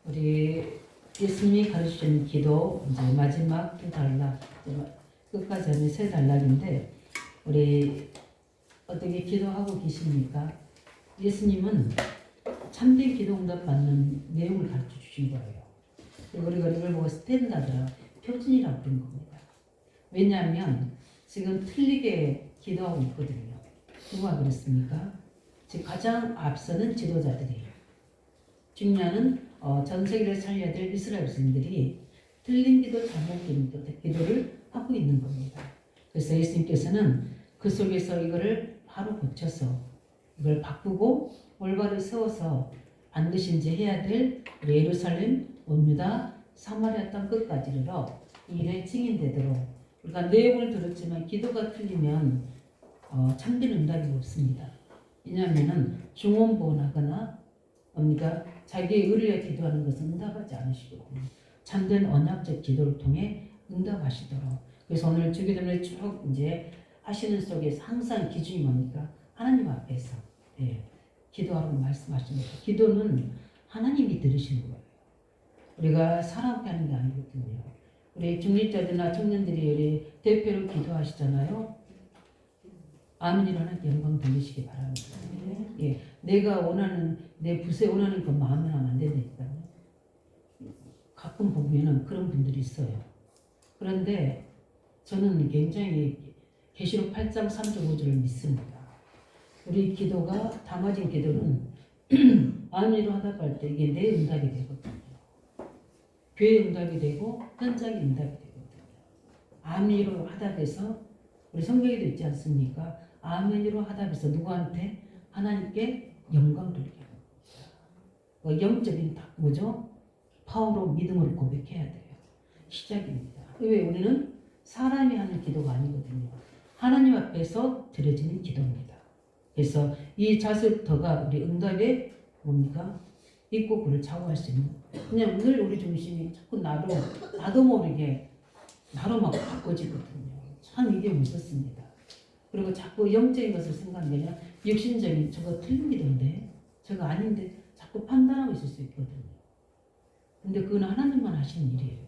우리 예수님이 가르치신 기도 이제 마지막 두 단락, 끝까지 하면 세 단락인데 우리 어떻게 기도하고 계십니까? 예수님은 참된 기도 응답 받는 내용을 가르쳐 주신 거예요. 그리고 우리가 이걸 보고 스탠다드라 표준이라고 부른 겁니다. 왜냐하면 지금 틀리게 기도하고 있거든요. 누가 그랬습니까? 즉 가장 앞서는 지도자들이에요. 중요한 전 세계를 살려야 될 이스라엘 백성들이 틀린 기도, 잘못 기도를 하고 있는 겁니다. 그래서 예수님께서는 그 속에서 이거를 바로 고쳐서 이걸 바꾸고 올바로 세워서 반드시 이제 해야 될 예루살렘, 온유다, 사마리아 땅 끝까지 이르러 이 일에 증인되도록, 그러니까 내용을 들었지만 기도가 틀리면 참된 응답이 없습니다. 왜냐하면은 중원보원하거나 그러니까 자기의 의를 위해 기도하는 것은 응답하지 않으시거든요. 참된 언약적 기도를 통해 응답하시도록. 그래서 오늘 주기도문을 쭉 이제 하시는 속에서 항상 기준이 뭡니까? 하나님 앞에서 기도하라고 말씀하십니다. 기도는 하나님이 들으시는 거예요. 우리가 사람 앞에 하는 게 아니거든요. 우리 중립자들이나 청년들이 우리 대표로 기도하시잖아요. 아멘이로 하나님께 영광 돌리시기 바랍니다. 예, 내가 원하는, 내 부서에 원하는 것 마음에 하면 안 된다니까요. 가끔 보면은 그런 분들이 있어요. 그런데 저는 굉장히 계시록 8장 3절 5절을 믿습니다. 우리 기도가 담아진 기도는 아멘으로 하답할 때 이게 내 응답이 되거든요. 교회 응답이 되고 현장의 응답이 되거든요. 아멘으로 하답해서 우리 성경에도 있지 않습니까? 아멘으로 하답해서 누구한테? 하나님께 영광 돌리게 합니다. 영적인 뭐죠? 파워로 믿음으로 고백해야 돼요. 시작입니다. 왜? 우리는 사람이 하는 기도가 아니거든요. 하나님 앞에서 드려지는 기도입니다. 그래서 이 자세부터가 우리 응답에 뭡니까? 있고 그를 좌우할 수 있는, 그냥 늘 우리 중심이 자꾸 나도 모르게 나로 막 바꿔지거든요. 참 이게 무섭습니다. 그리고 자꾸 영적인 것을 생각하면 육신적인 저거 틀린 기도인데 저거 아닌데 자꾸 판단하고 있을 수 있거든요. 근데 그건 하나님만 하시는 일이에요.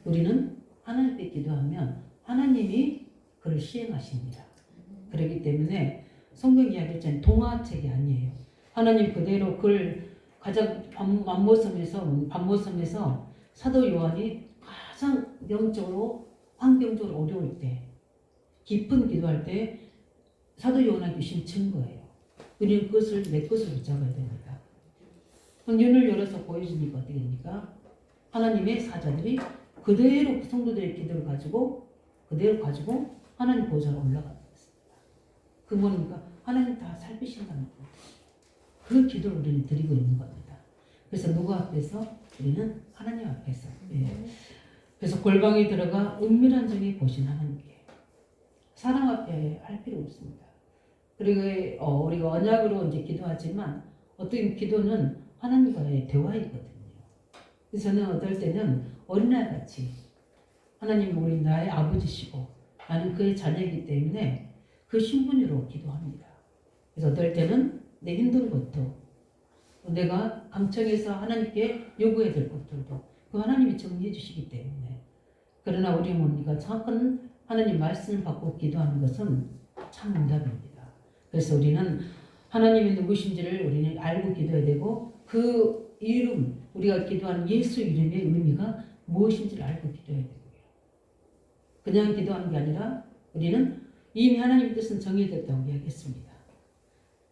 우리는 하나님께 기도하면 하나님이 그를 시행하십니다. 그렇기 때문에 성경 이야기했잖아요. 동화책이 아니에요. 하나님 그대로 그걸 가장 반모섬에서 사도 요한이 가장 영적으로 환경적으로 어려울 때 깊은 기도할 때 사도 요한에게 주신 증거예요. 우리는 그것을 내 것을 붙잡아야 됩니다. 눈을 열어서 보여주니까 어떻게 됩니까? 하나님의 사자들이 그대로 성도들의 기도를 그대로 가지고 하나님 보좌로 올라가는 것입니다. 그 뭐입니까? 하나님 다 살피신다는 겁니다. 그 기도를 우리는 드리고 있는 겁니다. 그래서 누구 앞에서? 우리는 하나님 앞에서. 그래서 골방에 들어가 은밀한 중에 보신 하나님께. 사람 앞에 할 필요 없습니다. 그리고 우리가 언약으로 이제 기도하지만 어떤 기도는 하나님과의 대화이거든요. 그래서 저는 어떨 때는 어린아이같이 하나님 우리 나의 아버지시고 나는 그의 자녀이기 때문에 그 신분으로 기도합니다. 그래서 어떨 때는 내 힘든 것도 내가 감청해서 하나님께 요구해야 될 것들도 그 하나님이 정리해 주시기 때문에, 그러나 우리 뭡니까? 잠깐 하나님 말씀을 받고 기도하는 것은 참 응답입니다. 그래서 우리는 하나님이 누구신지를 우리는 알고 기도해야 되고 그 이름, 우리가 기도하는 예수 이름의 의미가 무엇인지를 알고 기도해야 되고요. 그냥 기도하는 게 아니라 우리는 이미 하나님의 뜻은 정해졌다고 이야기했습니다.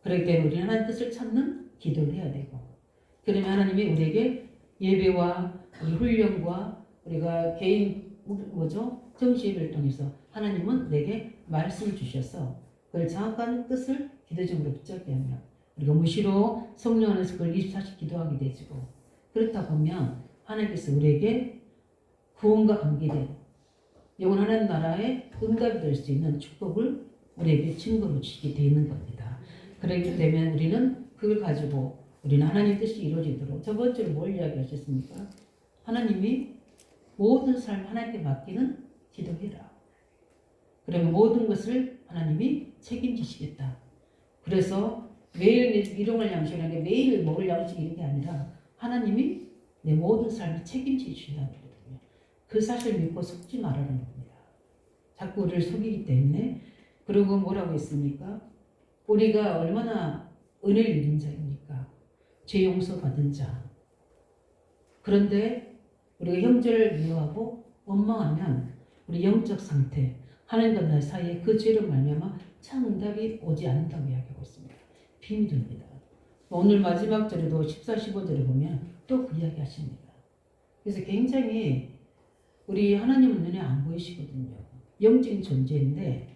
그렇기 때문에 우리는 하나님의 뜻을 찾는 기도를 해야 되고, 그러면 하나님이 우리에게 예배와 우리 훈련과 우리가 개인 정시예배를 통해서 하나님은 내게 말씀을 주셔서 그걸 정확한 뜻을 기도적으로 붙잡게 하면 우리가 무시로 성령 안에서 그걸 24시 기도하게 되지고, 그렇다 보면 하나님께서 우리에게 구원과 관계된 영원 하나님 나라의 응답이 될 수 있는 축복을 우리에게 증거로 주시게 되는 겁니다. 그렇기 때문에 우리는 그걸 가지고 우리는 하나님 뜻이 이루어지도록, 저번 주에 뭘 이야기하셨습니까? 하나님이 모든 삶 하나님께 맡기는 기도해라. 그러면 모든 것을 하나님이 책임지시겠다. 그래서 매일 일용할 양식이라는 게 매일 먹을 양식이 이게 아니라 하나님이 내 모든 삶을 책임질 수 있는 거거든요. 그 사실을 믿고 속지 말라는 겁니다. 자꾸 우리를 속이기 때문에. 그리고 뭐라고 했습니까? 우리가 얼마나 은혜를 입은 자입니까? 죄 용서 받은 자. 그런데 우리가 형제를 미워하고 원망하면 우리 영적 상태, 하나님과 나 사이에 그 죄로 말미암아 참 응답이 오지 않는다고 이야기하고 있습니다. 비밀입니다. 오늘 마지막 절에도 14, 15절에 보면 또 그 이야기 하십니다. 그래서 굉장히 우리 하나님은 눈에 안 보이시거든요. 영적인 존재인데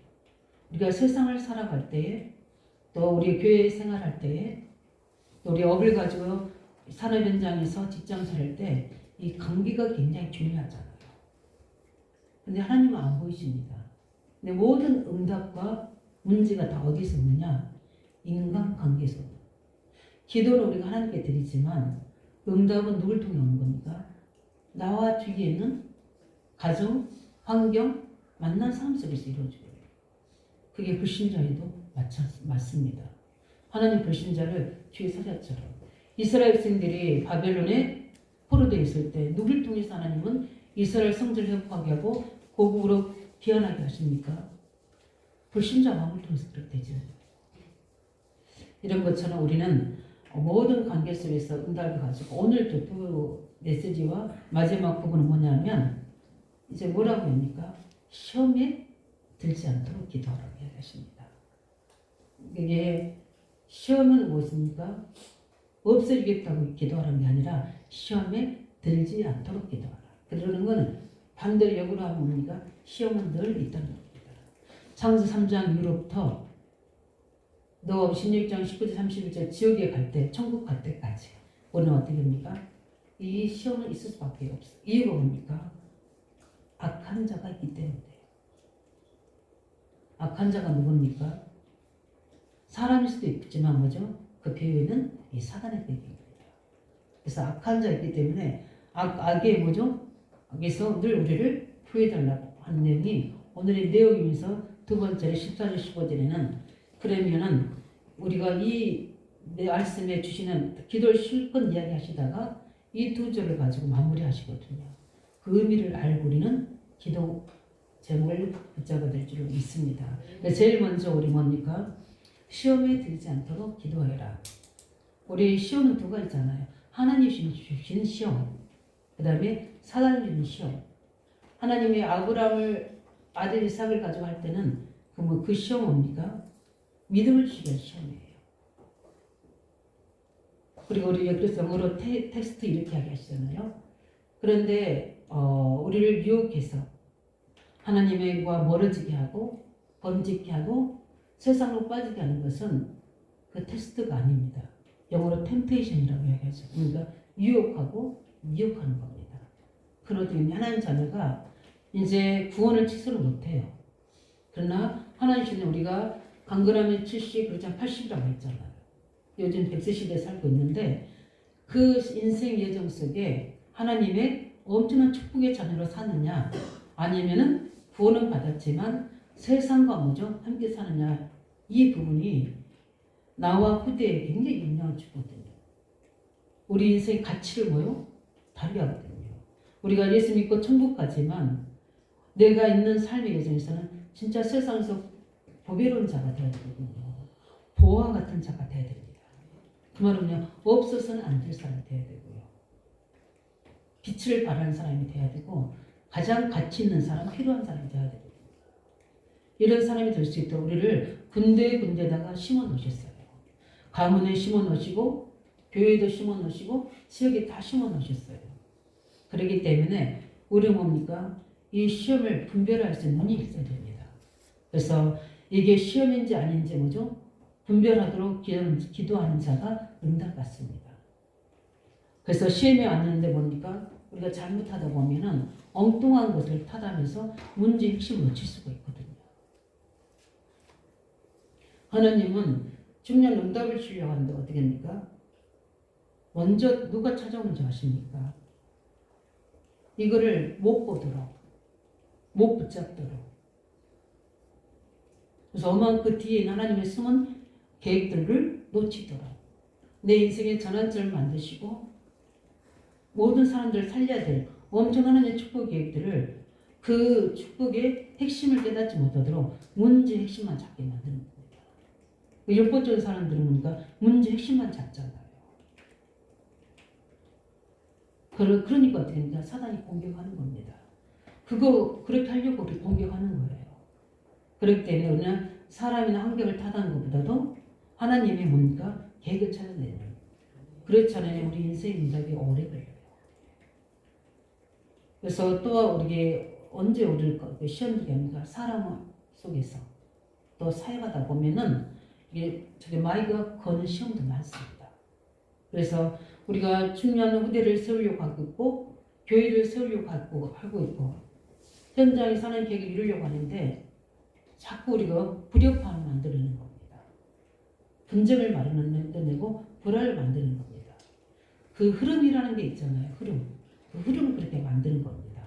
우리가 세상을 살아갈 때에 또 우리 교회 생활할 때에 또 우리 업을 가지고 산업 현장에서 직장 차릴 때 이 관계가 굉장히 중요하잖아요. 근데 하나님은 안 보이십니다. 근데 모든 응답과 문제가 다 어디서 오느냐? 인간관계에서. 기도는 우리가 하나님께 드리지만 응답은 누굴 통해 오는 겁니까? 나와 주위에는 가정, 환경, 만난 사람 속에서 이루어져요. 그게 불신자에도 맞습니다. 하나님 불신자를 주의 사자처럼. 이스라엘 백성들이 바벨론에 포로되어 있을 때 누굴 통해서 하나님은 이스라엘 성전을 회복하게 하고 고국으로 귀환하게 하십니까? 불신자 마음을 통해서 그렇게 되죠. 이런 것처럼 우리는 모든 관계 속에서 응답을 가지고 오늘도 그 메시지와 마지막 부분은 뭐냐면 이제 뭐라고 합니까? 시험에 들지 않도록 기도하라고 이야기하십니다. 이게 시험은 무엇입니까? 없어지겠다고 기도하라는 게 아니라 시험에 들지 않도록 기도하라. 그러는 건 반대로 역으로 하면 뭡니까? 시험은 늘 있다는 겁니다. 창세 3장 이후로부터 너 16장 19절 31절 지옥에 갈 때, 천국 갈 때까지 우리는 어떻게 됩니까? 이 시험은 있을 수밖에 없어. 이유가 뭡니까? 악한 자가 있기 때문에. 악한 자가 누굽니까? 사람일 수도 있지만 뭐죠? 그 배후에는 이 사단의 배경입니다. 그래서 악한 자가 있기 때문에 악의 뭐죠? 악에서 늘 우리를 구해달라고 하는 내용이 오늘의 내용이면서 두 번째로 14절 15절에는 그러면은 우리가 이 말씀에 주시는 기도를 실컷 이야기 하시다가 이 두 절을 가지고 마무리 하시거든요. 그 의미를 알고 우리는 기도 제목을 붙잡아 될 줄 믿습니다. 제일 먼저 우리 뭡니까? 시험에 들지 않도록 기도해라. 우리 시험은 두 가지잖아요. 하나님이 주신 시험, 그 다음에 사단이 주는 시험. 하나님이 아브라함을 아들 이삭을 가지고 할 때는 그 시험 뭡니까? 믿음을 주기 위한 시험이에요. 그리고 우리 그래서 영어로 텍스트 이렇게 이야기하시잖아요. 그런데 우리를 유혹해서 하나님과 멀어지게 하고 번지게 하고 세상으로 빠지게 하는 것은 그 테스트가 아닙니다. 영어로 템테이션이라고 이야기하죠. 그러니까 유혹하고 미혹하는 겁니다. 그러더니 하나님 자녀가 이제 구원을 취소를 못해요. 그러나 하나님 주는 우리가 강건하면 70, 그렇지 않으면 80이라고 했잖아요. 요즘 100세 시대에 살고 있는데 그 인생 예정 속에 하나님의 엄청난 축복의 자녀로 사느냐 아니면은 구원은 받았지만 세상과 뭐죠? 함께 사느냐 이 부분이 나와 후대에 굉장히 영향을 주거든요. 우리 인생의 가치를 뭐요? 달리하거든요. 우리가 예수 믿고 천국 가지만 내가 있는 삶의 여정에서는 진짜 세상에서 보배로운 자가 되어야 되거든요. 보화 같은 자가 되어야 됩니다. 그 말은요, 없어서는 안 될 사람이 되어야 되고요. 빛을 발하는 사람이 되어야 되고 가장 가치 있는 사람, 필요한 사람이 되어야 되거든요. 이런 사람이 될 수 있도록 우리를 군데군데다가 심어 놓으셨어요. 가문에 심어 놓으시고 교회도 심어 놓으시고 지역에 다 심어 놓으셨어요. 그렇기 때문에 우리는 뭡니까? 이 시험을 분별할 수 있는 눈이 있어야 됩니다. 그래서 이게 시험인지 아닌지 뭐죠? 분별하도록 기도하는 자가 응답받습니다. 그래서 시험에 왔는데 뭡니까? 우리가 잘못하다 보면은 엉뚱한 것을 타다면서 문제의 핵심을 놓칠 수가 있거든요. 하나님은 중요한 응답을 주려고 하는데 어떻게 합니까? 먼저 누가 찾아오는지 아십니까? 이거를 못 보도록, 못 붙잡도록. 그래서 어마한 그 뒤에 하나님의 숨은 계획들을 놓치도록 내 인생의 전환점을 만드시고 모든 사람들을 살려야 될 엄청난 하나님의 축복 계획들을 그 축복의 핵심을 깨닫지 못하도록 문제 핵심만 잡게 만드는 겁니다. 율법적인 사람들은 뭔가 문제 핵심만 잡잖아요. 그러니까 어떻게 됩니까? 사단이 공격하는 겁니다. 그렇게 하려고 우리 공격하는 거예요. 그렇기 때문에 우리는 사람이나 환경을 타다는 것보다도 하나님의 뭔가 계획을 찾아내는. 그렇지 않으면 우리 인생의 문답이 오래 걸려요. 그래서 또 우리게 언제 우리를 시험 기간인가 사람 속에서 또 사역하다 보면은 이게 저게 마이가 거는 시험도 많습니다. 그래서 우리가 중요한 후대를 세우려고 하고 있고 교회를 세우려고 하고 있고 현장에 사는 계획을 이루려고 하는데 자꾸 우리가 불협화음을 만들어내는 겁니다. 분쟁을 마련해내고 불화를 만드는 겁니다. 그 흐름이라는 게 있잖아요. 흐름. 그 흐름을 그렇게 만드는 겁니다.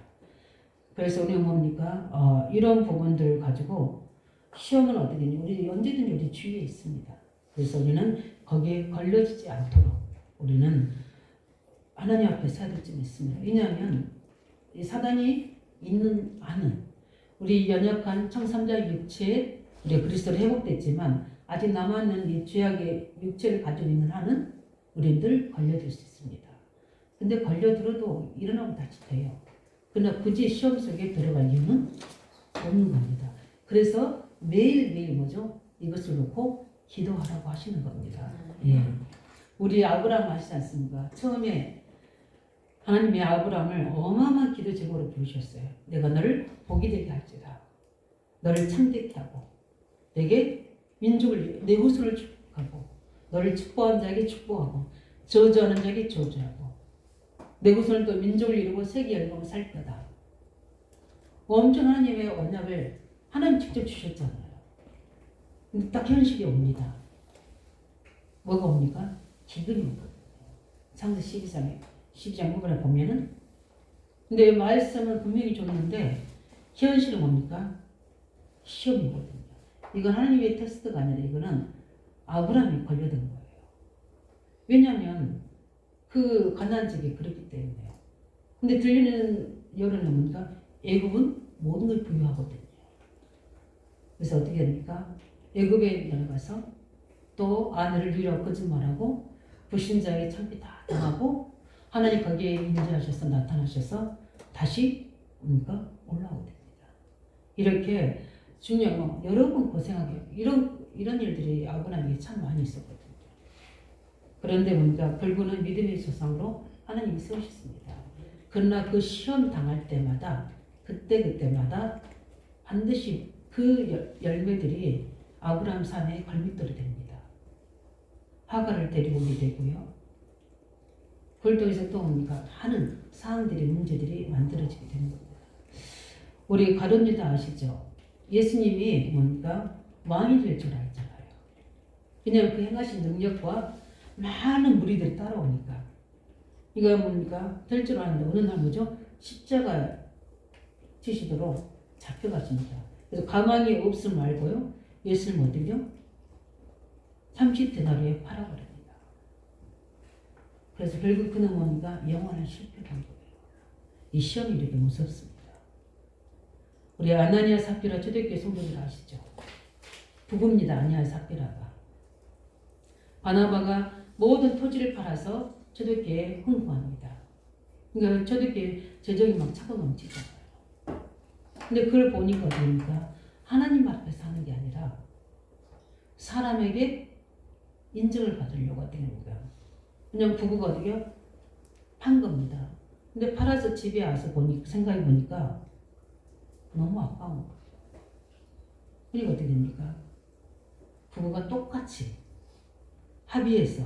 그래서 우리는 뭡니까? 이런 부분들을 가지고 시험은 어떻게 되냐. 우리 언제든지 우리 주위에 있습니다. 그래서 우리는 거기에 걸려지지 않도록 우리는 하나님 앞에 서야 될 점 있습니다. 왜냐하면 이 사단이 있는 안은 우리 연약한 청삼자 육체에 우리 그리스도로 회복됐지만 아직 남아있는 이 죄악의 육체를 가지고 있는 한은 우리 늘 걸려들 수 있습니다. 근데 걸려들어도 일어나면 다시 돼요. 그러나 굳이 시험 속에 들어갈 이유는 없는 겁니다. 그래서 매일매일 뭐죠? 이것을 놓고 기도하라고 하시는 겁니다. 예. 우리 아브라함 아시지 않습니까? 처음에 하나님이 아브라함을 어마어마한 기도 제목으로 부르셨어요. 내가 너를 복이 되게 할지라. 너를 참되게 하고 내게 민족을 내 후손을 축복하고 너를 축복한 자에게 축복하고 저주하는 자에게 저주하고 내 후손을 또 민족을 이루고 세계 열방을 살 거다. 엄청 하나님의 언약을 하나님 직접 주셨잖아요. 근데 딱 현실이 옵니다. 뭐가 옵니까? 기근이 오거든요. 창세기 12장 후반에 보면은 근데 말씀은 분명히 줬는데 현실은 뭡니까? 시험이거든요. 이건 하나님의 테스트가 아니라 이거는 아브라함이 걸려든 거예요. 왜냐하면 그 가나안 지역이 그렇기 때문에. 근데 들리는 여론은 뭡니까? 애굽은 모든 걸 부유하거든요. 그래서 어떻게 됩니까? 애굽에 내려가서 또 아내를 위로 거짓말하고 불신자에게 참비 다 당하고 하나님 거기에 임재하셔서 나타나셔서 다시 뭡니까? 올라오게 됩니다. 이렇게 중요한 건 여러 번 고생하게 이런 일들이 아브라함에게 참 많이 있었거든요. 그런데 뭡니까? 결국은 믿음의 조상으로 하나님이 세우셨습니다. 그러나 그 시험 당할 때마다 그때마다 반드시 그 열매들이 아브라함 삶의 걸밑돌이 됩니다. 하가를 데리고 오게 되고요. 그걸 통해서 또 뭡니까? 많은 사항들이 문제들이 만들어지게 되는 겁니다. 우리 가룟 유다 아시죠? 예수님이 뭡니까? 왕이 될 줄 알잖아요. 왜냐하면 그 행하신 능력과 많은 무리들이 따라오니까. 이거 뭡니까? 될 줄 아는데 어느 날 뭐죠? 십자가 지시도록 잡혀가십니다. 그래서 가망이 없음 말고요. 예수님 어디요? 30데나리오에 팔아버립니다. 그래서 결국 그는 뭡니까? 영원한 실패한 거예요. 이 시험이 이렇게 무섭습니다. 우리 아나니아 삽비라 초대교회 성도들 아시죠? 부부입니다. 아나니아 삽비라가. 바나바가 모든 토지를 팔아서 초대교회에 헌금합니다. 그러니까 초대교회 재정이 막 차고 넘치잖아요. 근데 그걸 보니까 어떻습니까? 하나님 앞에서 하는 게 아니라 사람에게 인정을 받으려고 어떻게 합니까? 그냥 부부가 어떻게 판 겁니다. 근데 팔아서 집에 와서 생각해 보니까 너무 아까운 거예요. 그러니까 어떻게 됩니까? 부부가 똑같이 합의해서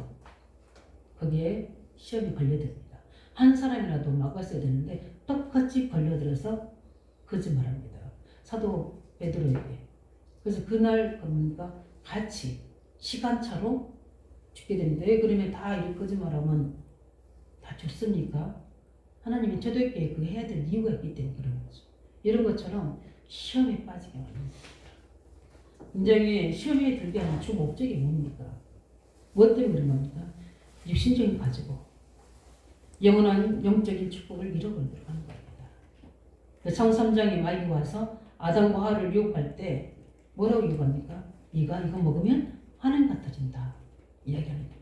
거기에 시험이 걸려듭니다. 한 사람이라도 막았어야 되는데 똑같이 걸려들어서 거짓말합니다. 사도 베드로에게. 그래서 그날 뭡니까? 같이 시간차로 죽게 됩니다. 왜 그러면 다 이렇게 거짓말하면 다 죽습니까? 하나님이 초대교회에 그거 해야 될 이유가 있기 때문에 그런 거죠. 이런 것처럼 시험에 빠지게 합니다. 굉장히 시험에 들게 하는 주 목적이 뭡니까? 무엇 때문에 그런 겁니까? 육신적인 가지고 영원한 영적인 축복을 잃어버리도록 하는 겁니다. 성삼장이 마귀가 와서 아담과 하와를 유혹할 때 뭐라고 유혹합니까? 네가 이거 먹으면 하나님 같아진다 이야기하는 겁니다.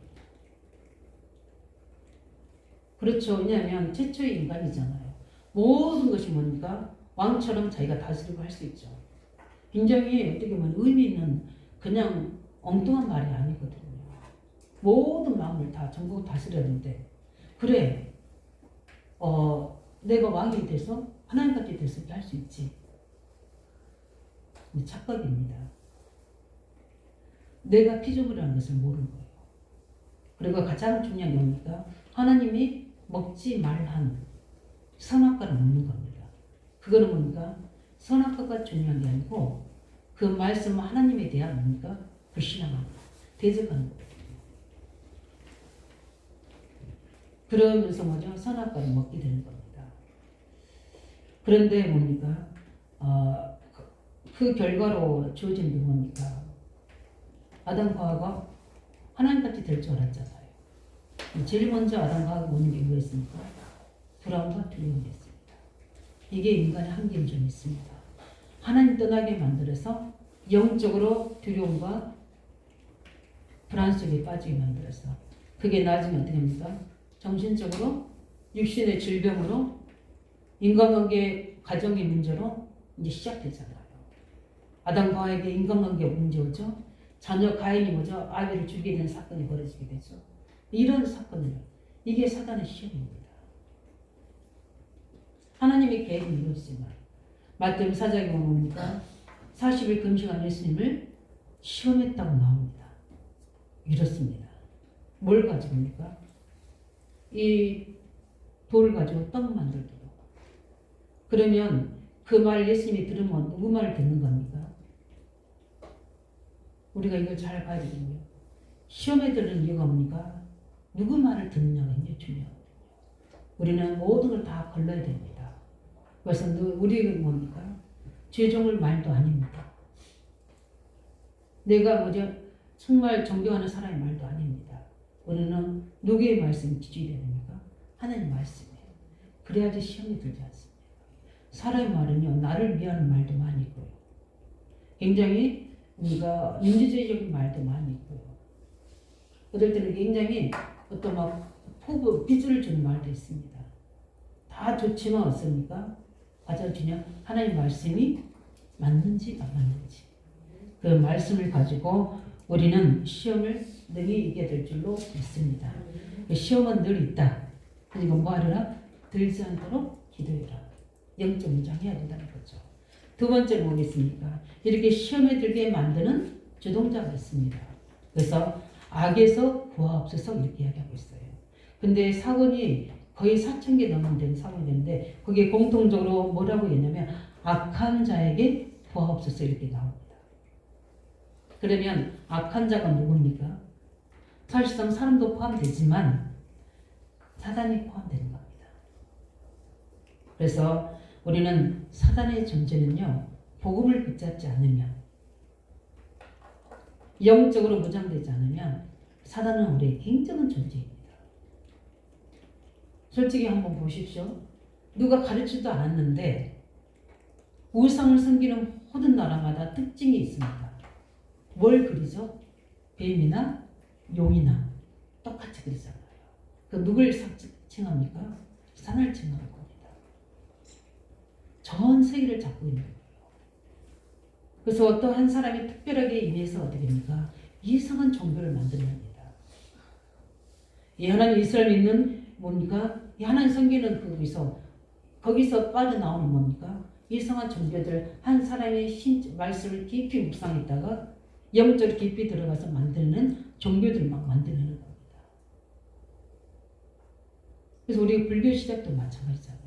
그렇죠. 왜냐하면 최초의 인간이잖아요. 모든 것이 뭡니까? 왕처럼 자기가 다스리고 할 수 있죠. 굉장히 어떻게 보면 의미 있는 그냥 엉뚱한 말이 아니거든요. 모든 마음을 다 전부 다스렸는데 그래 내가 왕이 돼서 하나님같이 돼서 할 수 있지. 착각입니다. 내가 피조물이라는 것을 모르는 거예요. 그리고 가장 중요한 게 뭡니까? 하나님이 먹지 말한 선악과를 먹는 겁니다. 그거는 뭡니까? 선악과가 중요한 게 아니고 그 말씀 하나님에 대한 뭡니까? 불신앙하는 거, 대적하는 거예요. 그러면서 뭐죠? 선악과를 먹게 되는 겁니다. 그런데 뭡니까? 그 결과로 주어진 게 뭡니까? 아담과 하와가 하나님같이 될 줄 알았잖아요. 제일 먼저 아담과 하와가 먹는 게 뭐였습니까? 불안과 두려움이었습니다. 이게 인간의 한계는 좀 있습니다. 하나님 떠나게 만들어서 영적으로 두려움과 불안 속에 빠지게 만들어서 그게 나중에 어떻게 합니까? 정신적으로 육신의 질병으로 인간관계 가정의 문제로 이제 시작되잖아요. 아담과 하와에게 인간관계가 문제 오죠. 자녀 가인이 뭐죠? 아벨을 죽이게 되는 사건이 벌어지게 되죠. 이런 사건을 이게 사단의 시험입니다. 하나님의 계획은 이루어지지만 마태복음 4장에 보면 뭡니까? 40일 금식한 예수님을 시험했다고 나옵니다. 이렇습니다. 뭘 가지고입니까? 이 돌을 가지고 떡 만들도록. 그러면 그 말 예수님이 들으면 누구 말을 듣는 겁니까? 우리가 이걸 잘 봐야 되겠네요. 시험에 들는 이유가 뭡니까? 누구 말을 듣느냐가 굉장히 중요하거든요. 우리는 모든 걸 다 걸러야 됩니다. 그래서 우리는 뭡니까? 죄종을 말도 아닙니다. 내가 뭐죠? 정말 존경하는 사람의 말도 아닙니다. 우리는 누구의 말씀이 지지해야 됩니까? 하나님 말씀이에요. 그래야지 시험에 들지 않습니다. 사람의 말은요, 나를 위하는 말도 많이 있고요. 굉장히 우리가 민주주의적인 말도 많이 있고요. 어떨 때는 굉장히 어떤 막 빚을 주는 말도 있습니다. 다 좋지만 어떻습니까? 가장 중요한 하나님 말씀이 맞는지 안 맞는지. 그 말씀을 가지고 우리는 시험을 능히 이겨야 될 줄로 믿습니다. 시험은 늘 있다. 그러니까 뭐 하려라? 들지 않도록 기도해라. 영적 무장해야 된다는 거죠. 두 번째로 뭐겠습니까? 이렇게 시험에 들게 만드는 주동자가 있습니다. 그래서 악에서 구하옵소서 이렇게 이야기하고 있어요. 근데 사건이 거의 4,000개 넘는 사건이 되는데 거기에 공통적으로 뭐라고 했냐면 악한 자에게 구하옵소서 이렇게 나옵니다. 그러면 악한 자가 누굽니까? 사실상 사람도 포함되지만 사단이 포함되는 겁니다. 그래서 우리는 사단의 존재는요, 복음을 붙잡지 않으면, 영적으로 무장되지 않으면 사단은 우리의 굉장한 존재입니다. 솔직히 한번 보십시오. 누가 가르치지도 않았는데 우상을 섬기는 모든 나라마다 특징이 있습니다. 뭘 그리죠? 뱀이나 용이나 똑같이 그리잖아요. 그 누굴 칭합니까? 사단을 칭하는 겁니다. 전 세계를 잡고 있는 거예요. 그래서 어떤 한 사람이 특별하게 임해서 어떻게 됩니까? 이상한 종교를 만듭니다. 이 하나님 이스라엘 믿는 뭡니까? 이 하나님 섬기는 거기서 빠져나오는 뭡니까? 이상한 종교들 한 사람의 말씀을 깊이 묵상했다가 영적으로 깊이 들어가서 만드는 종교들을 막 만들어내는 겁니다. 그래서 우리 불교 시대도 마찬가지잖아요.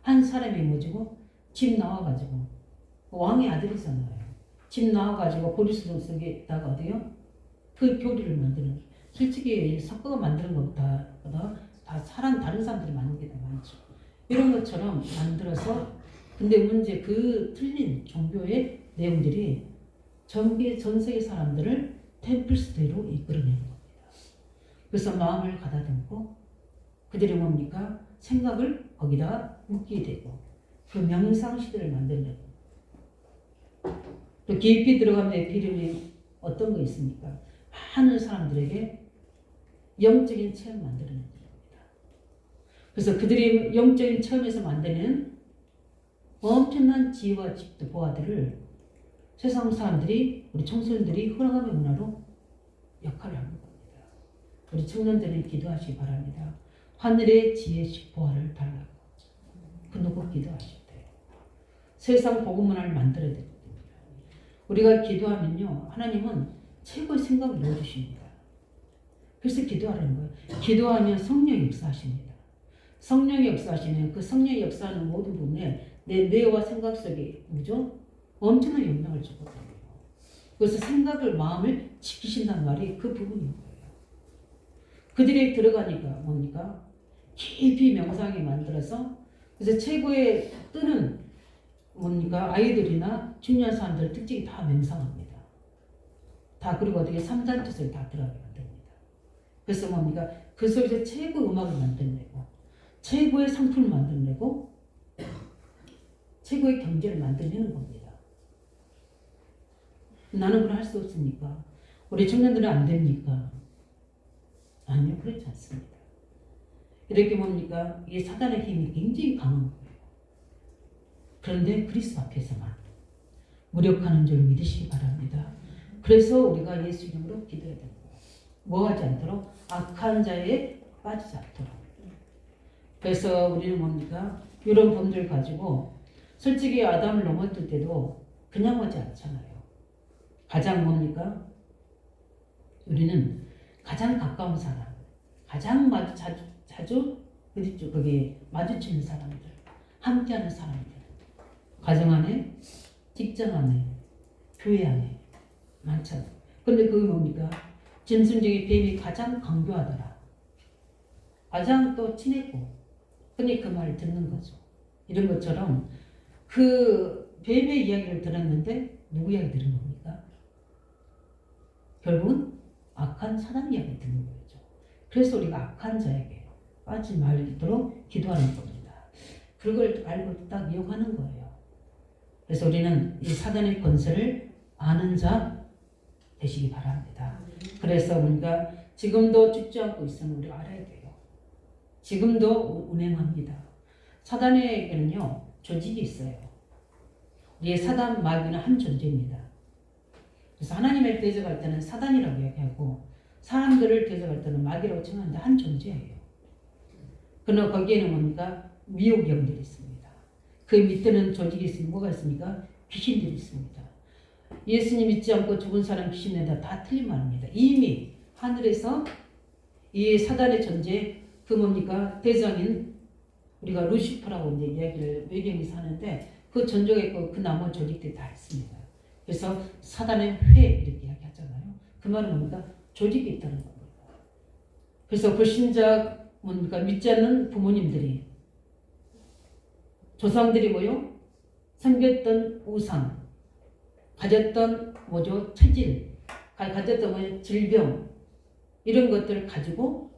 한 사람이 뭐지고 집 나와가지고 왕의 아들이잖아요. 집 나와가지고 보리수도 속에다가 어디요? 그 교리를 만드는. 솔직히 석가가 만드는 것보다 다 다른 사람들이 만든 게 더 많죠. 이런 것처럼 만들어서 근데 문제 그 틀린 종교의 내용들이 전 세계 사람들을 템플스테이로 이끌어내는 겁니다. 그래서 마음을 가다듬고 그들이 뭡니까? 생각을 거기다 묻게 되고 그 명상 시대를 만들려고. 또 깊이 들어가면 에피림이 어떤 거 있습니까? 많은 사람들에게 영적인 체험 만들어내는 겁니다. 그래서 그들이 영적인 체험에서 만드는 엄청난 지혜와 집도 보아들을 세상 사람들이 우리 청소년들이 흘러가는 문화로 역할을 하는 겁니다. 우리 청년들이 기도하시기 바랍니다. 하늘의 지혜식 보화를 달라고 그 누구 기도하실 때 세상 복음 문화를 만들어야 됩니다. 우리가 기도하면요 하나님은 최고의 생각을 넣어주십니다. 그래서 기도하라는 거예요. 기도하면 성령이 역사하십니다. 성령이 역사하시면 그 성령이 역사하는 모든 부분에 내 뇌와 생각 속에 뭐죠? 엄청난 영향을 주거든요. 그래서 생각을 마음을 지키신단 말이 그 부분인 거예요. 그들이 들어가니까 뭡니까? 깊이 명상하게 만들어서 그래서 최고의 뜨는 뭡니까? 아이들이나 중요한 사람들 특징이 다 명상합니다. 다 그리고 어떻게 3단 뜻을 다 들어가게 만듭니다. 그래서 뭡니까? 그 속에서 최고 음악을 만들어내고 최고의 상품을 만들어내고 최고의 경제를 만들어내는 겁니다. 나는 그걸 할 수 없습니까? 우리 청년들은 안 됩니까? 아니요, 그렇지 않습니다. 이렇게 뭡니까? 이 사단의 힘이 굉장히 강한 거예요. 그런데 그리스도 앞에서만 무력하는 줄 믿으시기 바랍니다. 그래서 우리가 예수 이름으로 기도해야 됩니다. 뭐 하지 않도록? 악한 자에 빠지지 않도록. 그래서 우리는 뭡니까? 이런 범죄를 가지고 솔직히 아담을 넘었을 때도 그냥 오지 않잖아요. 가장 뭡니까? 우리는 가장 가까운 사람, 가장 자주 어디죠? 거기 마주치는 사람들, 함께하는 사람들, 가정 안에, 직장 안에, 교회 안에 많잖아요. 그런데 그게 뭡니까? 짐승적인 뱀이 가장 강교하더라. 가장 또 친했고, 흔히 그 말을 듣는 거죠. 이런 것처럼 그 뱀의 이야기를 들었는데 누구 이야기 들은 겁니까? 결국은 악한 사단 이야기 듣는 거죠. 그래서 우리가 악한 자에게 빠지지 말도록 기도하는 겁니다. 그걸 알고 딱 이용하는 거예요. 그래서 우리는 이 사단의 권세를 아는 자 되시기 바랍니다. 그래서 우리가 지금도 죽지 않고 있으면 우리가 알아야 돼요. 지금도 운행합니다. 사단에게는요 조직이 있어요. 우리의 사단 마귀는 한 존재입니다. 그래서 하나님을 대적할 때는 사단이라고 얘기하고 사람들을 대적할 때는 마귀라고稱하는데 한 존재예요. 그러나 거기에는 뭡니까? 미혹영들이 있습니다. 그 밑에는 조직이 있으면 뭐가 있습니까? 귀신들이 있습니다. 예수님 믿지 않고 죽은 사람 귀신 낸다 다 틀린 말입니다. 이미 하늘에서 이 사단의 존재 그 뭡니까? 대장인 우리가 루시퍼라고 이제 이야기를 외경에서 하는데 그 존재가 있고 그 나머지 조직들이 다 있습니다. 그래서 사단의 회 이렇게 이야기하잖아요. 그 말은 뭡니까? 조직이 있다는 겁니다. 그래서 불신자 뭡니까? 믿지 않는 부모님들이 조상들이 뭐요? 섬겼던 우상, 가졌던 뭐죠? 체질, 가졌던 뭐요? 질병 이런 것들을 가지고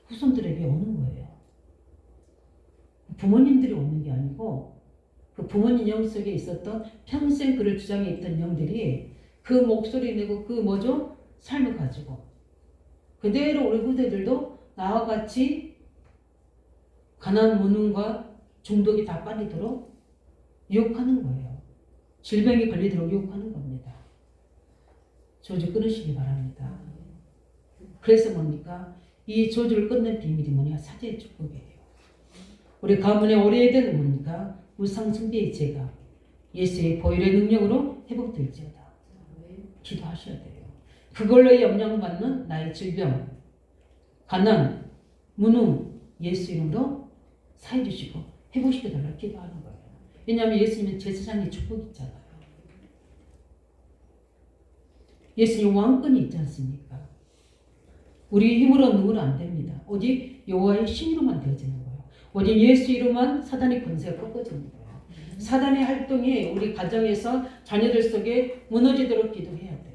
후손들에게 오는 거예요. 부모님들이 오는 게 아니고 그 부모님 영 속에 있었던 평생 그를 주장해 있던 영들이 그 목소리 내고 그 뭐죠? 삶을 가지고 그대로 우리 후대들도 나와 같이 가난 무능과 중독이 다 빠지도록 유혹하는 거예요. 질병이 걸리도록 유혹하는 겁니다. 조주 끊으시기 바랍니다. 그래서 뭡니까? 이 조주를 끊는 비밀이 뭐냐? 사제의 축복이에요. 우리 가문의 오래된 뭡니까? 우상 숭배의 죄가 예수의 보혈의 능력으로 회복될지어다. 기도하셔야 돼요. 그걸로 영향받는 나의 질병, 가난, 무능 예수 이름으로 사해 주시고 회복시켜 달라고 기도하는 거예요. 왜냐하면 예수님은 제사장의 축복이 있잖아요. 예수님 왕권이 있지 않습니까? 우리 힘으로 능으로 안 됩니다. 오직 여호와의 신으로만 되어지는 거예요. 오직 예수 이름만 사단의 권세가 꺾어지는 거예요. 사단의 활동이 우리 가정에서 자녀들 속에 무너지도록 기도해야 돼요.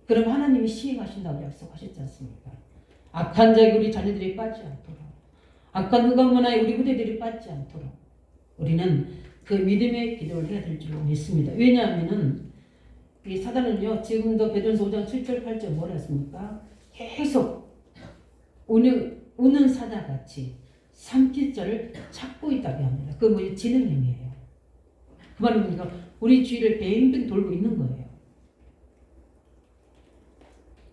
그럼 하나님이 시행하신다고 약속하셨지 않습니까? 악한 자에게 우리 자녀들이 빠지지 않도록, 악한 흑암 문화에 우리 후대들이 빠지지 않도록 우리는 그 믿음의 기도를 해야 될 줄 믿습니다. 왜냐하면은 이 사단은요, 지금도 베드로전서 5장 7절 8절 뭐라 했습니까? 계속 우는 사자같이 삼킬 자를 찾고 있다고 합니다. 그건 뭐지? 지능형이에요. 그 말은 뭡니까? 우리 주위를 뱅뱅 돌고 있는 거예요.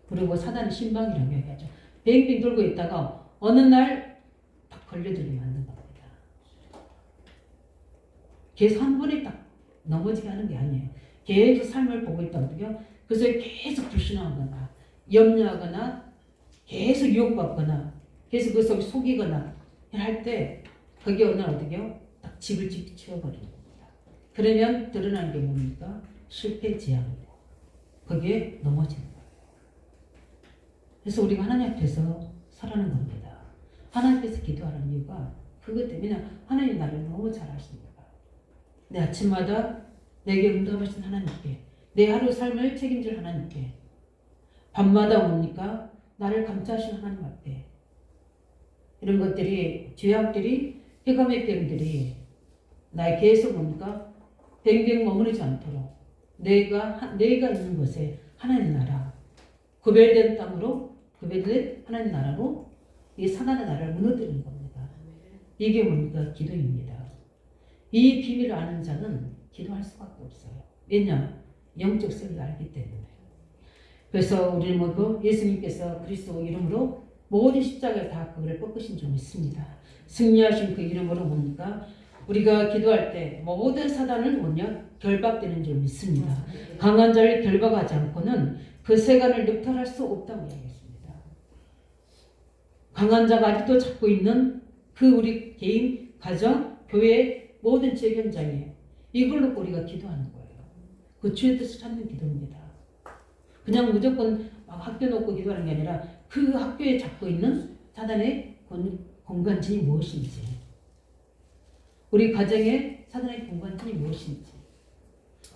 그리고 사단은 신방이라고 얘기하죠. 뱅뱅 돌고 있다가 어느 날 딱 걸려들게 만든 겁니다. 계속 한 번에 딱 넘어지게 하는 게 아니에요. 계속 삶을 보고 있다고요. 그래서 계속 불신하거나 염려하거나 계속 유혹받거나 계속 그 속에 속이거나 할 때 거기에 어느 날 어떻게요? 딱 집을 치워버리는 겁니다. 그러면 드러나는 게 뭡니까? 실패 지향이고 거기에 넘어지는 거예요. 그래서 우리가 하나님 앞에서 살아는 겁니다. 하나님 앞에서 기도하는 이유가 그것 때문에 하나님 나를 너무 잘 아십니다. 내 아침마다 내게 응답하신 하나님께, 내 하루 삶을 책임질 하나님께, 밤마다 뭡니까? 나를 감싸신 하나님 앞에 이런 것들이, 죄악들이, 흑암의 뱀들이 나에 계속 뭡니까? 뱅뱅 머무르지 않도록 내가 있는 곳에 하나님 나라, 구별된 땅으로, 구별된 하나님 나라로 이 사단의 나라를 무너뜨리는 겁니다. 이게 뭡니까? 기도입니다. 이 비밀을 아는 자는 기도할 수밖에 없어요. 왜냐? 영적 세계를 알기 때문에. 그래서 우리는 뭐고 예수님께서 그리스도 이름으로 모든 십자가에 다 그를 꺾으신 줄 믿습니다. 승리하신 그 이름으로 뭡니까? 우리가 기도할 때 모든 사단은 뭐냐? 결박되는 줄 믿습니다. 강한 자를 결박하지 않고는 그 세간을 늑탈할 수 없다고 이야기했습니다. 강한 자가 아직도 잡고 있는 그 우리 개인, 가정, 교회 모든 제 현장에 이걸로 우리가 기도하는 거예요. 그 주의 뜻을 찾는 기도입니다. 그냥 무조건 학교 놓고 기도하는 게 아니라 그 학교에 잡고 있는 사단의 공간진이 무엇인지, 우리 가정의 사단의 공간진이 무엇인지,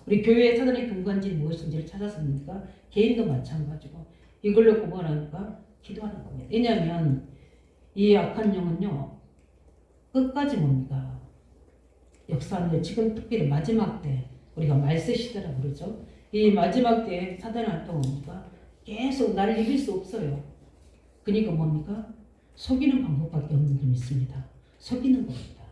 우리 교회의 사단의 공간진이 무엇인지를 찾았습니까? 개인도 마찬가지고 이걸로 구분하니까 기도하는 겁니다. 왜냐하면 이 악한 영은요 끝까지 뭡니까? 역사하는데 지금 특별히 마지막 때 우리가 말세 시대라고 그러죠. 이 마지막 때에 사단의 활동은 뭡니까? 계속 나를 이길 수 없어요. 그러니까 뭡니까? 속이는 방법밖에 없는 줄 믿습니다. 속이는 겁니다.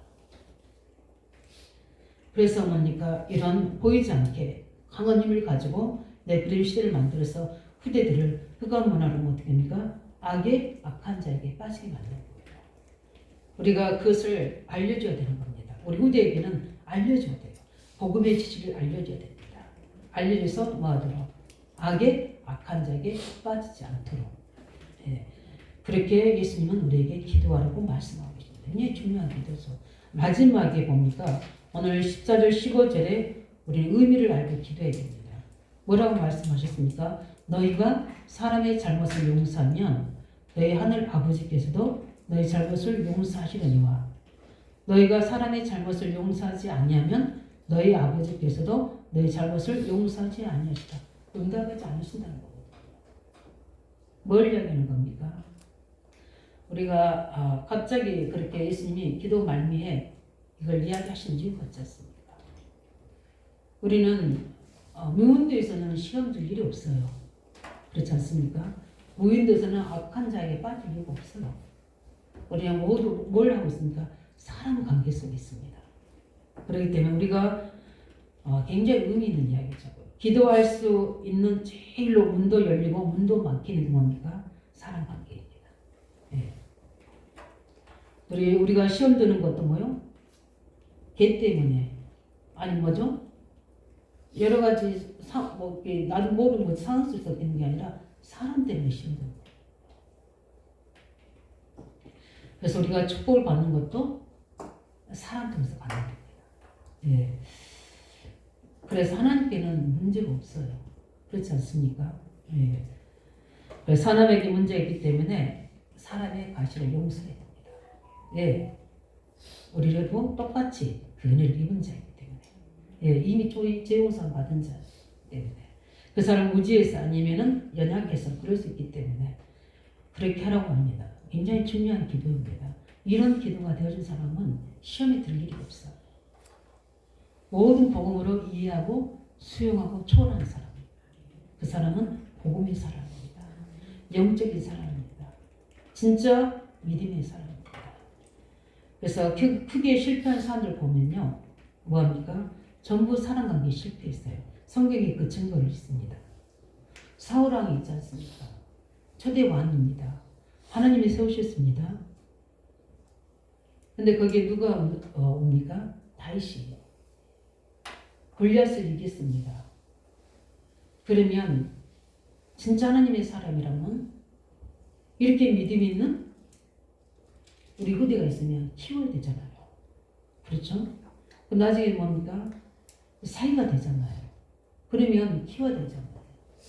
그래서 뭡니까? 이런 보이지 않게 강한 힘을 가지고 내 그림 시대를 만들어서 후대들을 흑암 문화로 어떻게 합니까? 악의 악한 자에게 빠지게 만드는 거예요. 우리가 그것을 알려줘야 되는 겁니다. 우리 후대에게는 알려줘야 돼요. 복음의 지식을 알려줘야 됩니다. 알려줘서 뭐하도록? 악의 악한 자에게 빠지지 않도록. 네. 그렇게 예수님은 우리에게 기도하라고 말씀하고 계십니다. 굉장히 중요한 기도죠. 마지막에 봅니까? 오늘 14절 15절에 우리는 의미를 알고 기도해야 됩니다. 뭐라고 말씀하셨습니까? 너희가 사람의 잘못을 용서하면 너희 하늘 아버지께서도 너희 잘못을 용서하시려니와 너희가 사람의 잘못을 용서하지 아니하면 너희 아버지께서도 너희 잘못을 용서하지 아니하시다. 응답하지 않으신다는 겁니다. 뭘 이야기하는 겁니까? 우리가 갑자기 그렇게 예수님이 기도 말미에 이걸 이야기하신 이유가 있지 않습니까? 우리는 무인도에서는 시험 줄 일이 없어요. 그렇지 않습니까? 무인도에서는 악한 자에게 빠질 이유가 없어요. 우리는 모두 뭘 하고 있습니까? 사람 관계 속에 있습니다. 그렇기 때문에 우리가 굉장히 의미 있는 이야기죠. 기도할 수 있는 제일로 문도 열리고 문도 막히는 게 뭡니까? 사람 관계입니다. 네. 우리가 시험 드는 것도 뭐요? 개 때문에. 아니 뭐죠? 여러 가지 나도 모르는 것 상황 속에서 되는 게 아니라 사람 때문에 시험 드는 거예요. 그래서 우리가 축복을 받는 것도 사람 통해서 받는 겁니다. 예. 그래서 하나님께는 문제가 없어요. 그렇지 않습니까? 예. 그래서 사람에게 문제가 있기 때문에 사람의 과실을 용서해야 됩니다. 예. 우리도 똑같이 그 은혜를 입은 자이기 때문에. 예. 이미 죄용서 받은 자 때문에. 그 사람 무지해서 아니면은 연약해서 그럴 수 있기 때문에. 그렇게 하라고 합니다. 굉장히 중요한 기도입니다. 이런 기도가 되어진 사람은 시험에 들 일이 없어요. 모든 복음으로 이해하고 수용하고 초월하는 사람. 그 사람은 복음의 사람입니다. 영적인 사람입니다. 진짜 믿음의 사람입니다. 그래서 크게 실패한 사람들 보면요. 뭐합니까? 전부 사랑관계에 실패했어요. 성경에 그 증거를 있습니다. 사울왕이 있지 않습니까? 초대 왕입니다. 하나님이 세우셨습니다. 근데 거기에 누가 옵니까? 다윗이 골리앗을 이겼습니다. 그러면 진짜 하나님의 사람이라면 이렇게 믿음 있는 우리 후대가 있으면 키워야 되잖아요. 그렇죠? 그럼 나중에 뭡니까? 사이가 되잖아요. 그러면 키워야 되잖아요.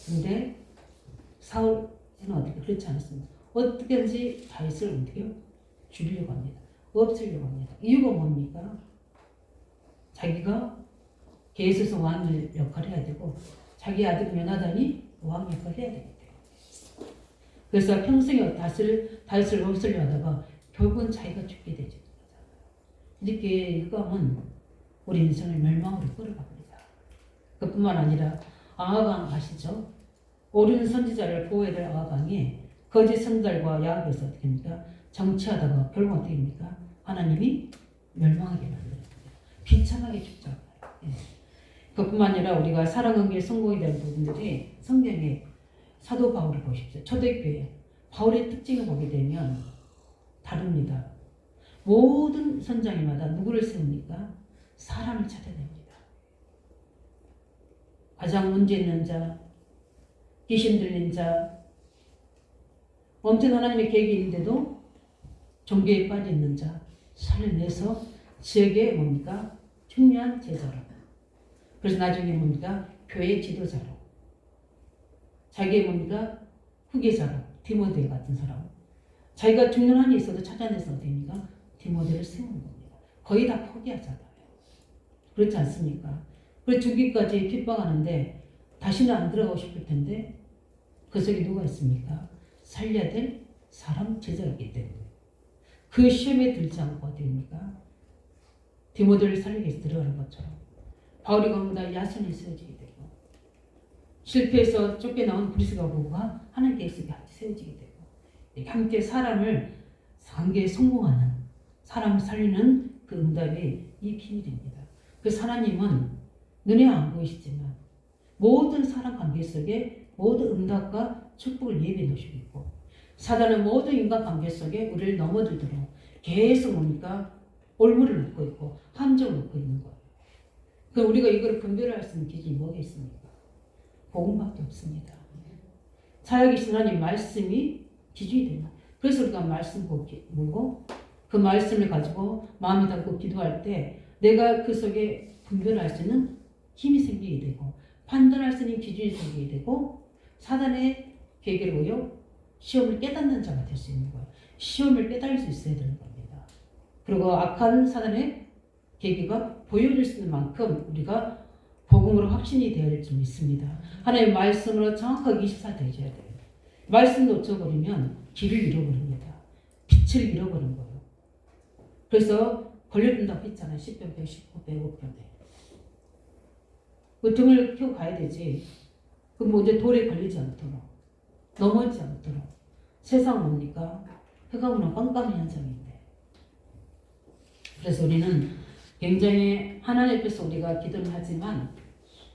근데 사울은 어떻게 그렇지 않았습니다. 어떻게든지 다윗을 어떻게 죽이려고 합니다. 없애려고 합니다. 이유가 뭡니까? 자기가 계속해서 왕을 역할을 해야 되고 자기 아들 요나단이 왕 역할을 해야 되겠대요. 그래서 평생에 다윗을 없애려 하다가 결국은 자기가 죽게 되죠. 이렇게 이거 하면 우리 인생을 멸망으로 끌어갑니다. 그뿐만 아니라 아하방 아시죠? 옳은 선지자를 보호해야 될 아하방이 거짓 선지자와 야합에서 어떻게 합니까? 정치하다가 결국 어떻게 됩니까? 하나님이 멸망하게 만듭니다. 비참하게 죽잖아요. 예. 그뿐만 아니라 우리가 사랑관계에 성공이 된 부분들이 성경에 사도 바울을 보십시오. 초대교회 바울의 특징을 보게 되면 다릅니다. 모든 선장님마다 누구를 세웁니까? 사람을 찾아냅니다. 가장 문제 있는 자, 귀신 들린 자, 엄청 하나님의 계획이 있는데도 종교에 빠져 있는 자 살려내서 지역에 뭡니까? 중요한 제자로. 그래서 나중에 뭡니까? 교회 지도자로. 자기의 뭡니까? 후계자로. 디모데 같은 사람. 자기가 죽는 한이 있어도 찾아내서 어디입니까? 디모데를 세우는 겁니다. 거의 다 포기하잖아요. 그렇지 않습니까? 그래서 죽기까지 핍박하는데 다시는 안 들어가고 싶을 텐데 그 속에 누가 있습니까? 살려야 될 사람 제자가 있기 때문에 그 시험에 들지 않고 어디입니까? 디모데를 살리기 위해서 들어가는 것처럼 바울이 거기다 야손이 세워지게 되고 실패해서 쫓겨나온 브리스가 부부가 하나님께 같이 세워지게 되고 이렇게 함께 사람을 관계에 성공하는 사람을 살리는 그 응답이 이 비밀입니다. 그래서 하나님은 눈에 안 보이시지만 모든 사람 관계 속에 모든 응답과 축복을 예비해 놓으시고 있고 사단은 모든 인간 관계 속에 우리를 넘어들도록 계속 뭡니까? 올무를 놓고 있고 함정을 놓고 있는 거예요. 그럼 우리가 이걸 분별할 수 있는 기준이 뭐가 있습니까? 복음밖에 없습니다. 살아계신 하나님 말씀이 기준이 됩니다. 그래서 우리가 말씀 보고 그 말씀을 가지고 마음에 담고 기도할 때 내가 그 속에 분별할 수 있는 힘이 생기게 되고 판단할 수 있는 기준이 생기게 되고 사단의 계획을 보여 시험을 깨닫는 자가 될 수 있는 거예요. 시험을 깨달을 수 있어야 되는 겁니다. 그리고 악한 사단의 계기가 보여줄 수 있는 만큼 우리가 복음으로 확신이 되어야 될 줄 믿습니다. 하나님의 말씀으로 정확하게 24 되어야 돼요. 말씀 놓쳐버리면 길을 잃어버립니다. 빛을 잃어버린 거예요. 그래서 걸려든다고 했잖아요. 10편에 19편 5편에. 그 등을 켜고 가야 되지. 그럼 뭐 이제 돌에 걸리지 않도록 넘어지지 않도록 세상 뭡니까? 흑암으로 깜깜한 현상인데. 그래서 우리는 굉장히 하나님 앞에서 우리가 기도를 하지만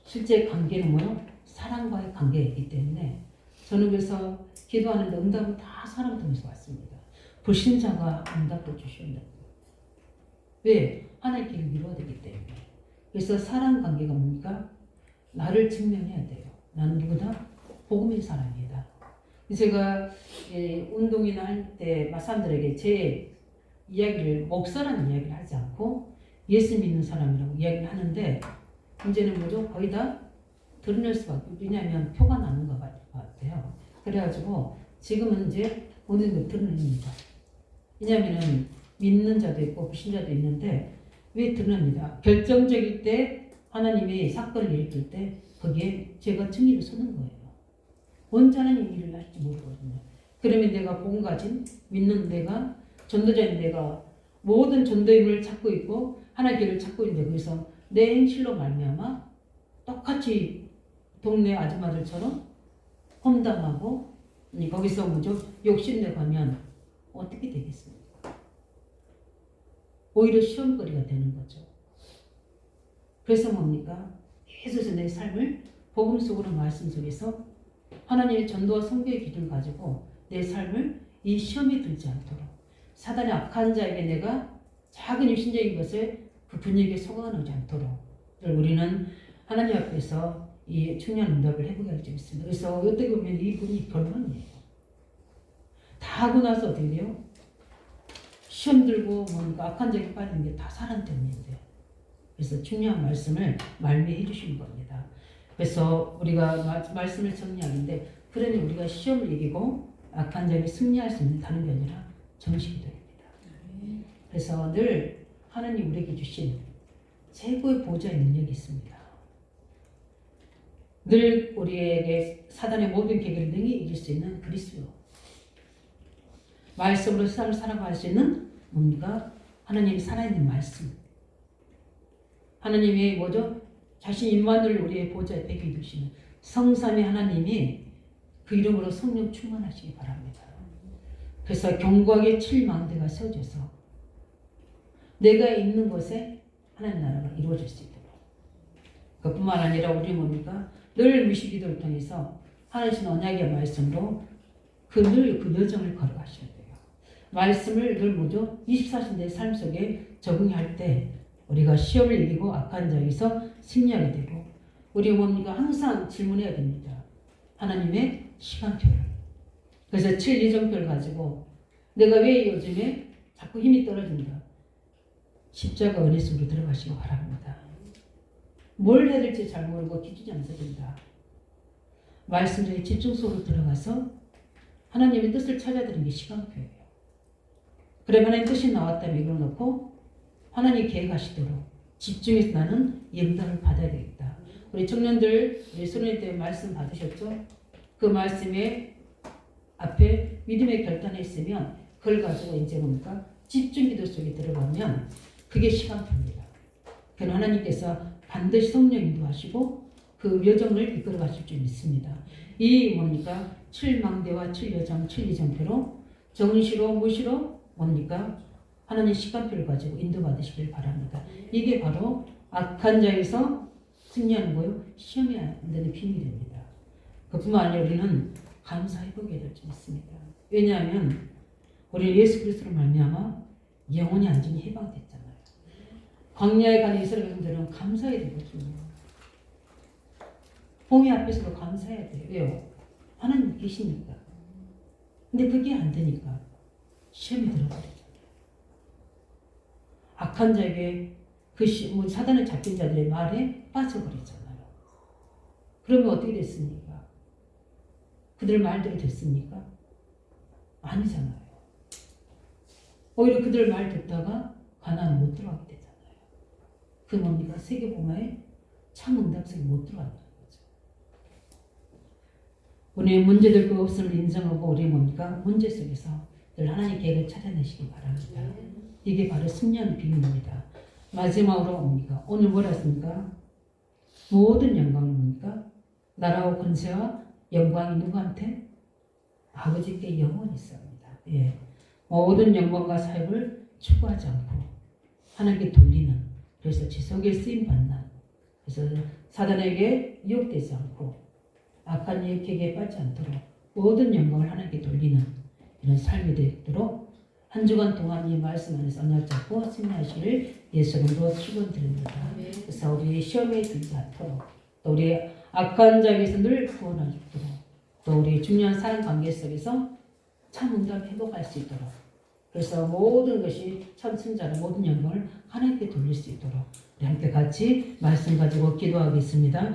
실제 관계는 뭐요? 사랑과의 관계이기 때문에 저는 그래서 기도하는데 응답은 다 사람 통해서 왔습니다. 불신자가 응답도 주신다. 왜? 하나님께 미뤄야 되기 때문에. 그래서 사람 관계가 뭡니까? 나를 증명해야 돼요. 나는 누구다? 복음의 사람이다. 제가 운동이나 할 때 사람들에게 제 이야기를 목사라는 이야기를 하지 않고 예수 믿는 사람이라고 이야기를 하는데 문제는 뭐죠? 거의 다 드러낼 수밖에 없어요. 왜냐하면 표가 나는 것 같아요. 그래가지고 지금은 이제 어느 정도 드러냅니다. 왜냐하면 믿는 자도 있고 불신자도 있는데 왜 드러납니다? 결정적일 때 하나님의 사건을 일으킬 때 거기에 제가 증인을 서는 거예요. 언제 하나님 일을 할지 모르거든요. 그러면 내가 복음 가진 믿는 내가 전도자인 내가 모든 전도의 문을 찾고 있고 하나의 길을 찾고 있는데 거기서 내 행실로 말미암아 똑같이 동네 아줌마들처럼 험담하고 거기서 뭐죠? 욕심내 가면 어떻게 되겠습니까? 오히려 시험거리가 되는 거죠. 그래서 뭡니까? 계속 내 삶을 복음 속으로 말씀 속에서 하나님의 전도와 성교의 기준을 가지고 내 삶을 이 시험에 들지 않도록 사단의 악한 자에게 내가 작은 육신적인 것에 그 분위기에 속아가지 않도록 우리는 하나님 앞에서 이 중요한 응답을 해보게 할 수 있습니다. 그래서 어떻게 보면 이분이 결론이에요. 다 하고 나서 어떻게 돼요? 시험 들고 뭔가 악한 자에게 빠지는 게 다 사람 때문인데 그래서 중요한 말씀을 말미해 주신 겁니다. 그래서 우리가 말씀을 정리하는데 그러면 우리가 시험을 이기고 악한 자에게 승리할 수 있는 다른 게 아니라 정식기도입니다. 그래서 늘 하나님 우리에게 주신 최고의 보좌의 능력이 있습니다. 늘 우리에게 사단의 모든 계획을 능히 이길 수 있는 그리스도 말씀으로 세상을 살아갈 수 있는 뭡니까? 하나님이 살아있는 말씀 하나님의 뭐죠? 자신 임만을 우리의 보좌에 배겨 두시는 성삼위 하나님이 그 이름으로 성령 충만하시기 바랍니다. 그래서 경곽의 7망대가 세워져서 내가 있는 곳에 하나님 나라가 이루어질 수 있도록 그뿐만 아니라 우리 뭡니까? 늘 무시기도를 통해서 하나님 언약의 말씀으로 늘 그 여정을 걸어가셔야 돼요. 말씀을 늘 뭐죠? 24시간 내 삶 속에 적응할 때 우리가 시험을 이기고 악한 자에서 승리하게 되고 우리 뭡니까? 항상 질문해야 됩니다. 하나님의 시간표를. 그래서 7예정표를 가지고 내가 왜 요즘에 자꾸 힘이 떨어진다. 십자가 은혜 속으로 들어가시기 바랍니다. 뭘 해야 될지 잘 모르고 기준이 안 서진다. 말씀 중에 집중 속으로 들어가서 하나님의 뜻을 찾아드리는 게 시간표예요. 그러면 하나님 뜻이 나왔다면 이걸 놓고 하나님 계획하시도록 집중해서 나는 영감을 받아야 되겠다. 우리 청년들 우리 소년이 때 말씀 받으셨죠? 그 말씀에 앞에 믿음의 결단이 있으면 그걸 가지고 이제 뭡니까? 집중 기도 속에 들어가면 그게 시간표입니다. 그럼 하나님께서 반드시 성령 인도하시고 그 여정을 이끌어 가실 줄 믿습니다. 이 뭡니까? 7망대와 7여정, 7이정표로 정시로 무시로 뭡니까? 하나님 시간표를 가지고 인도받으시길 바랍니다. 이게 바로 악한 자에서 승리하는 거요. 시험이 안 되는 비밀입니다. 그뿐만 아니라 우리는 감사해보게 될 줄 믿습니다. 왜냐하면 우리 예수 그리스도로 말미암아 영혼이 완전히 해방됐잖아요. 광야에 간 이스라엘 백성들은 감사해야 되거든요. 홍해 앞에서도 감사해야 돼요. 왜요? 하나님 계시니까. 근데 그게 안 되니까 시험이 들어버리잖아요. 악한 자에게 사단에 잡힌 자들의 말에 빠져버리잖아요. 그러면 어떻게 됐습니까? 그들 말대로 됐습니까? 아니잖아요. 오히려 그들 말 듣다가 가나안 못 들어가게 되잖아요. 그 뭡니까? 세계복음화에 참 응답 속에 못 들어간다는 거죠. 우리의 문제될 거 없음을 인정하고 우리 뭡니까? 문제 속에서 늘 하나님 계획을 찾아내시기 바랍니다. 이게 바로 승리하는 비밀입니다. 마지막으로 뭡니까? 오늘 뭐라 했습니까? 모든 영광이 뭡니까? 나라와 권세와 영광이 누구한테? 아버지께 영원히 있습니다. 예. 모든 영광과 사역을 추구하지 않고 하나님께 돌리는 그래서 지속에 쓰임 받는 그래서 사단에게 유혹되지 않고 악한 유혹에게 빠지지 않도록 모든 영광을 하나님께 돌리는 이런 삶이 되도록 한 주간 동안 이 말씀 안에서 언약 잡고 승리하시기를 예수 이름으로 축원드립니다. 그래서 우리 시험에 들지 않도록 또 우리 악한 자에게서 늘 구원하시도록 또 우리 중요한 사랑 관계 속에서 참 응답 회복할 수 있도록 그래서 모든 것이 참 승자는 모든 영광을 하나님께 돌릴 수 있도록 우리 함께 같이 말씀 가지고 기도하겠습니다.